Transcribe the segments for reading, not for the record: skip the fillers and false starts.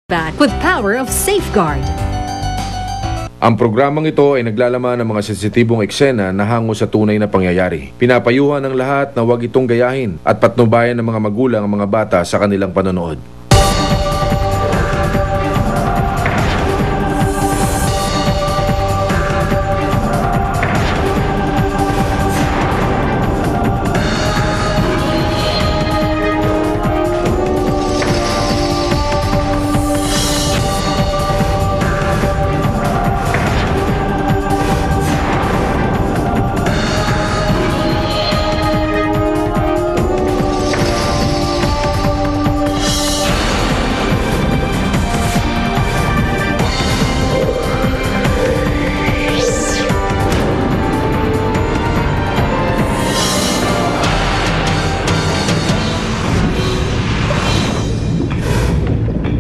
Back with power of safeguard. Ang programang ito ay naglalaman ng mga sensitibong eksena na hango sa tunay na pangyayari. Pinapayuhan ng lahat na huwag itong gayahin at patnubayan ng mga magulang ang mga bata sa kanilang panonood.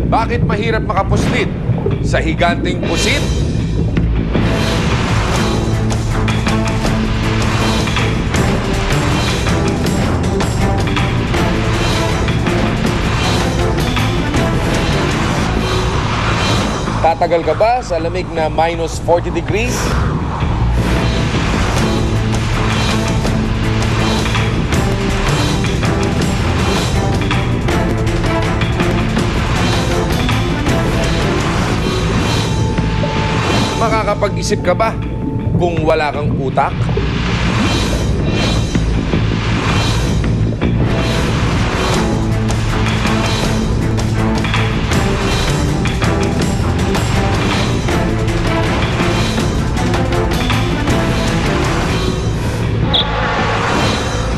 Bakit mahirap makapuslit sa higanting pusit? Tatagal ka ba sa lamig na minus 40 degrees? Makakapag-isip ka ba kung wala kang utak?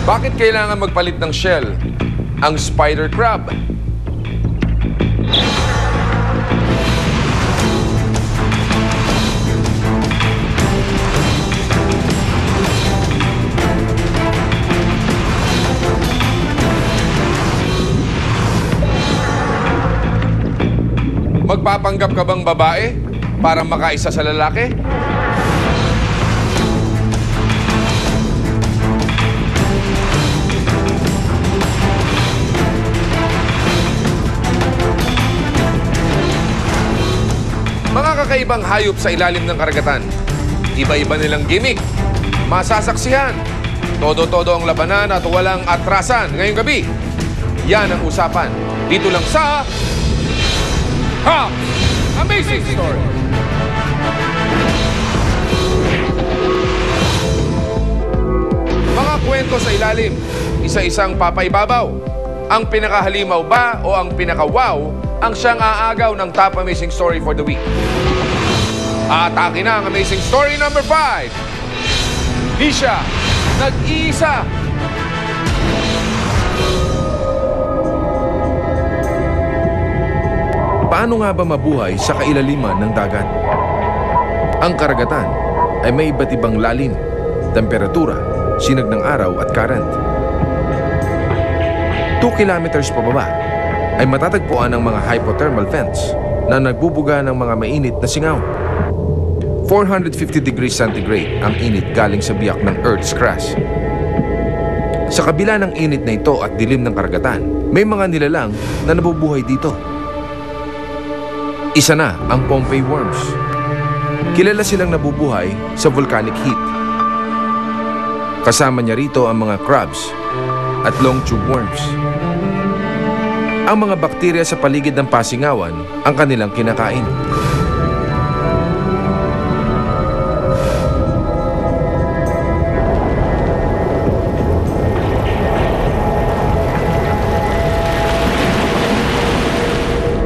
Bakit kailangan magpalit ng shell ang spider crab? Magpapanggap ka bang babae para makaisa sa lalaki? Mga kakaibang hayop sa ilalim ng karagatan. Iba-iba nilang gimmick. Masasaksihan. Todo-todo ang labanan at walang atrasan ngayong gabi. Yan ang usapan. Dito lang sa Amazing Story! Mga kwento sa ilalim, isa-isang papaibabaw. Ang pinakahalimaw ba o ang pinaka-wow ang siyang aagaw ng Top Amazing Story for the week. Aatake na ang Amazing Story number 5. Di siya nag-iisa. Paano nga ba mabuhay sa kailaliman ng dagat? Ang karagatan ay may iba't ibang lalim, temperatura, sinag ng araw at current. 2 kilometers pababa ay matatagpuan ang mga hypothermal vents na nagbubuga ng mga mainit na singaw. 450 degrees centigrade ang init galing sa biyak ng Earth's crust. Sa kabila ng init na ito at dilim ng karagatan, may mga nilalang na nabubuhay dito. Isa na ang Pompeii worms. Kilala silang nabubuhay sa volcanic heat. Kasama niya rito ang mga crabs at long tube worms. Ang mga bakterya sa paligid ng pasingawan ang kanilang kinakain.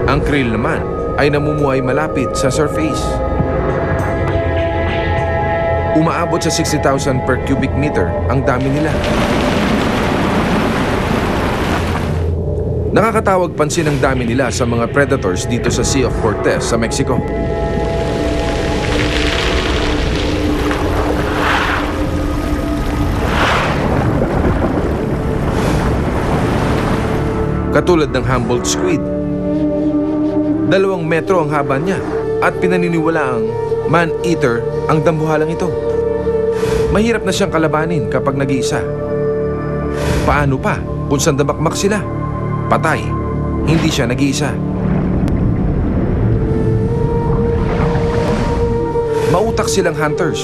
Ang krill naman ay namumuhay malapit sa surface. Umaabot sa 60,000 per cubic meter ang dami nila. Nakakatawag pansin ang dami nila sa mga predators dito sa Sea of Cortez sa Mexico. Katulad ng Humboldt squid. 2 metro ang haba niya at pinaniniwalaang man-eater ang dambuhalang ito. Mahirap na siyang kalabanin kapag nag-iisa. Paano pa kung sandamakmak sila? Patay, hindi siya nag-iisa. Mautak silang hunters.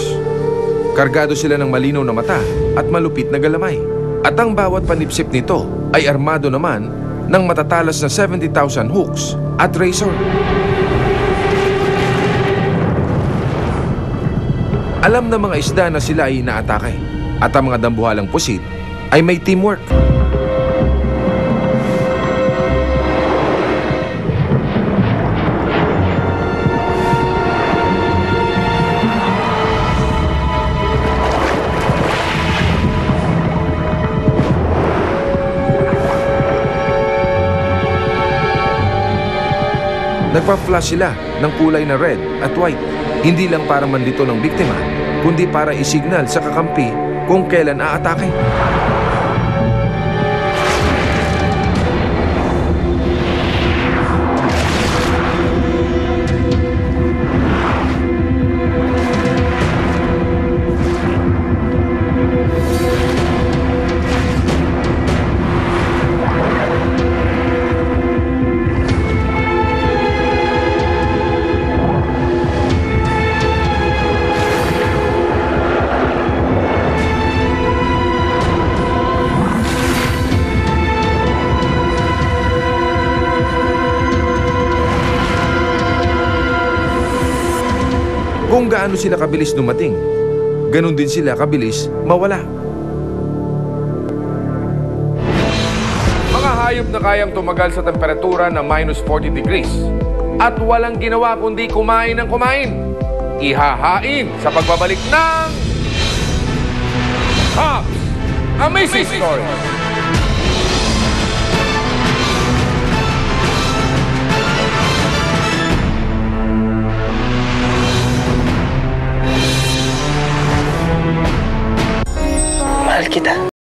Kargado sila ng malinaw na mata at malupit na galamay. At ang bawat panipsip nito ay armado naman ng matatalas na 70,000 hooks at razor. Alam ng mga isda na sila ay inaatake at ang mga dambuhalang pusit ay may teamwork. Nagpa-flash sila ng kulay na red at white, hindi lang para mandito ng biktima, kundi para isignal sa kakampi kung kailan aatake. Kung gaano sila kabilis dumating, ganun din sila kabilis mawala. Mga hayop na kayang tumagal sa temperatura na minus 40 degrees at walang ginawa kundi kumain ng kumain. Ihahain sa pagbabalik ng Hobbs Amazing Story. Mahal kita.